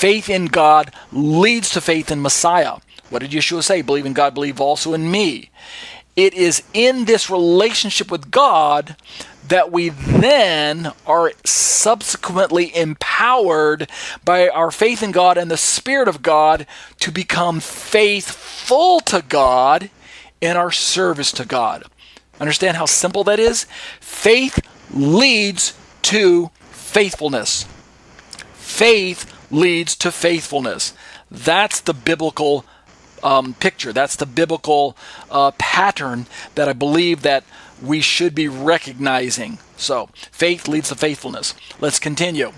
Faith in God leads to faith in Messiah. What did Yeshua say? Believe in God, believe also in me. It is in this relationship with God that we then are subsequently empowered by our faith in God and the Spirit of God to become faithful to God in our service to God. Understand how simple that is? Faith leads to faithfulness. Faith leads to faithfulness. That's the biblical picture. That's the biblical pattern that I believe that we should be recognizing. So, faith leads to faithfulness. Let's continue.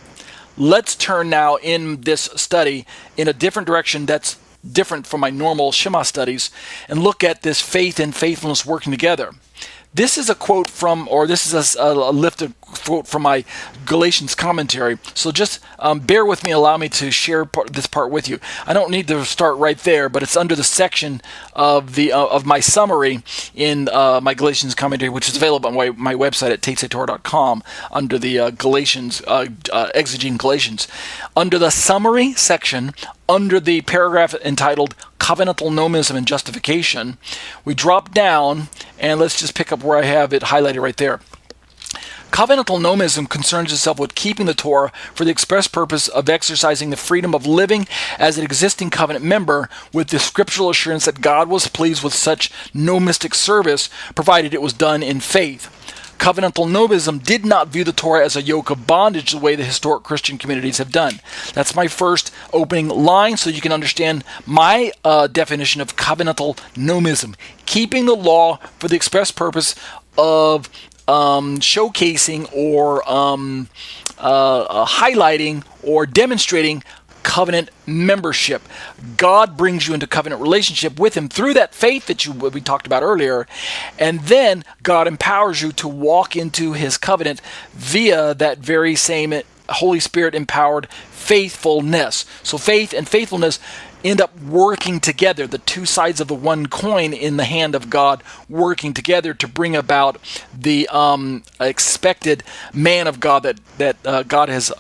Let's turn now in this study in a different direction that's different from my normal Shema studies and look at this faith and faithfulness working together. This is a quote from, or this is a lifted quote from my Galatians commentary. So just bear with me, allow me to share this part with you. I don't need to start right there, but it's under the section of my summary in my Galatians commentary, which is available on my website at tateseitorah.com under the Galatians, exegeting Galatians. Under the summary section, under the paragraph entitled Covenantal Nomism and Justification, we drop down, and let's just pick up where I have it highlighted right there. Covenantal nomism concerns itself with keeping the Torah for the express purpose of exercising the freedom of living as an existing covenant member with the scriptural assurance that God was pleased with such nomistic service, provided it was done in faith. Covenantal nomism did not view the Torah as a yoke of bondage the way the historic Christian communities have done. That's my first opening line so you can understand my definition of covenantal nomism. Keeping the law for the express purpose of showcasing or highlighting or demonstrating covenant membership. God brings you into covenant relationship with Him through that faith that we talked about earlier, and then God empowers you to walk into His covenant via that very same Holy Spirit empowered faithfulness. So faith and faithfulness end up working together, the two sides of the one coin in the hand of God working together to bring about the expected man of God that God has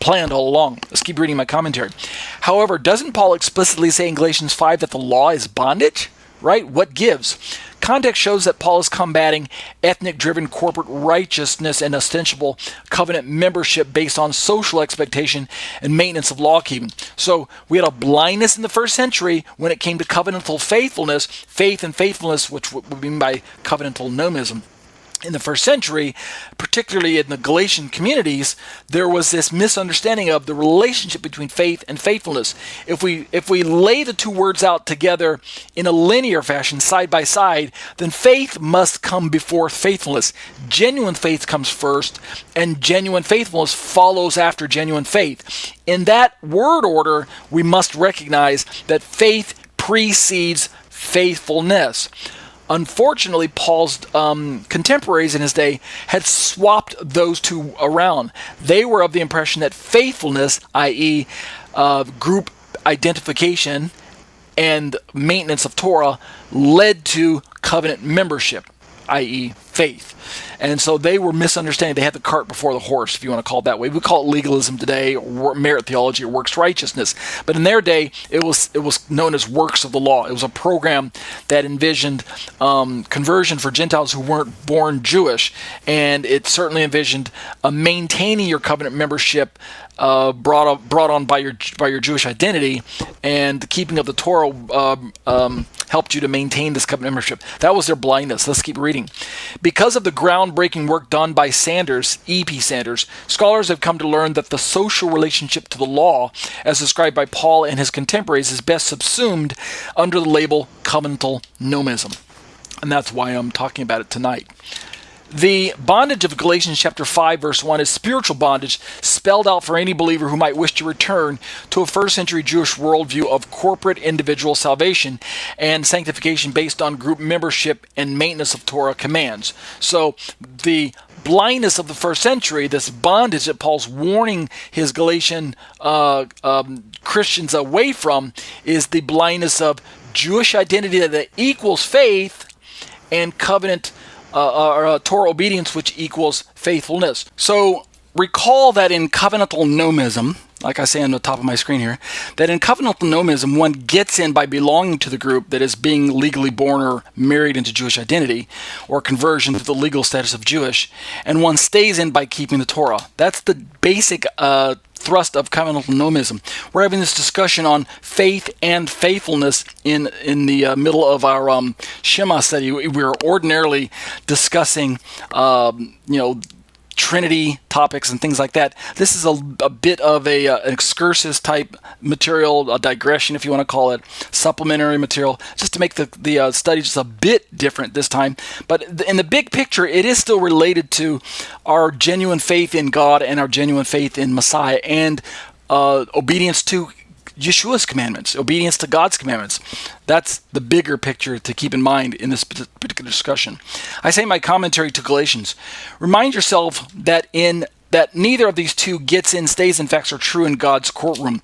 planned all along. Let's keep reading my commentary. However, doesn't Paul explicitly say in Galatians 5 that the law is bondage? Right? What gives? Context shows that Paul is combating ethnic-driven corporate righteousness and ostensible covenant membership based on social expectation and maintenance of law-keeping. So we had a blindness in the first century when it came to covenantal faithfulness, faith and faithfulness, which would mean by covenantal nomism. In the first century, particularly in the Galatian communities, there was this misunderstanding of the relationship between faith and faithfulness. If we lay the two words out together in a linear fashion, side by side, then faith must come before faithfulness. Genuine faith comes first, and genuine faithfulness follows after genuine faith. In that word order, we must recognize that faith precedes faithfulness. Unfortunately, Paul's contemporaries in his day had swapped those two around. They were of the impression that faithfulness, i.e. Group identification and maintenance of Torah, led to covenant membership, i.e. faith. And so they were misunderstanding. They had the cart before the horse, if you want to call it that way. We call it legalism today, or merit theology, or works righteousness. But in their day, it was known as works of the law. It was a program that envisioned conversion for Gentiles who weren't born Jewish, and it certainly envisioned maintaining your covenant membership brought on by your Jewish identity, and the keeping of the Torah helped you to maintain this covenant membership. That was their blindness. Let's keep reading. Because of the groundbreaking work done by Sanders, E.P. Sanders, scholars have come to learn that the social relationship to the law, as described by Paul and his contemporaries, is best subsumed under the label covenantal nomism. And that's why I'm talking about it tonight. The bondage of Galatians chapter 5 verse 1 is spiritual bondage spelled out for any believer who might wish to return to a first century Jewish worldview of corporate individual salvation and sanctification based on group membership and maintenance of Torah commands. So the blindness of the first century, this bondage that Paul's warning his Galatian Christians away from, is the blindness of Jewish identity that equals faith and covenant Torah obedience, which equals faithfulness. So recall that in covenantal nomism, like I say on the top of my screen here, that in covenantal nomism, one gets in by belonging to the group that is being legally born or married into Jewish identity, or conversion to the legal status of Jewish, and one stays in by keeping the Torah. That's the basic thrust of covenantal nomism. We're having this discussion on faith and faithfulness in the middle of our Shema study. We're ordinarily discussing, Trinity topics and things like that. This is a bit of an excursus type material, a digression if you want to call it, supplementary material, just to make the study just a bit different this time. But in the big picture, it is still related to our genuine faith in God and our genuine faith in Messiah and obedience to Yeshua's commandments, obedience to God's commandments. That's the bigger picture to keep in mind in this particular discussion. I say in my commentary to Galatians, remind yourself that neither of these two gets in, stays in facts are true in God's courtroom.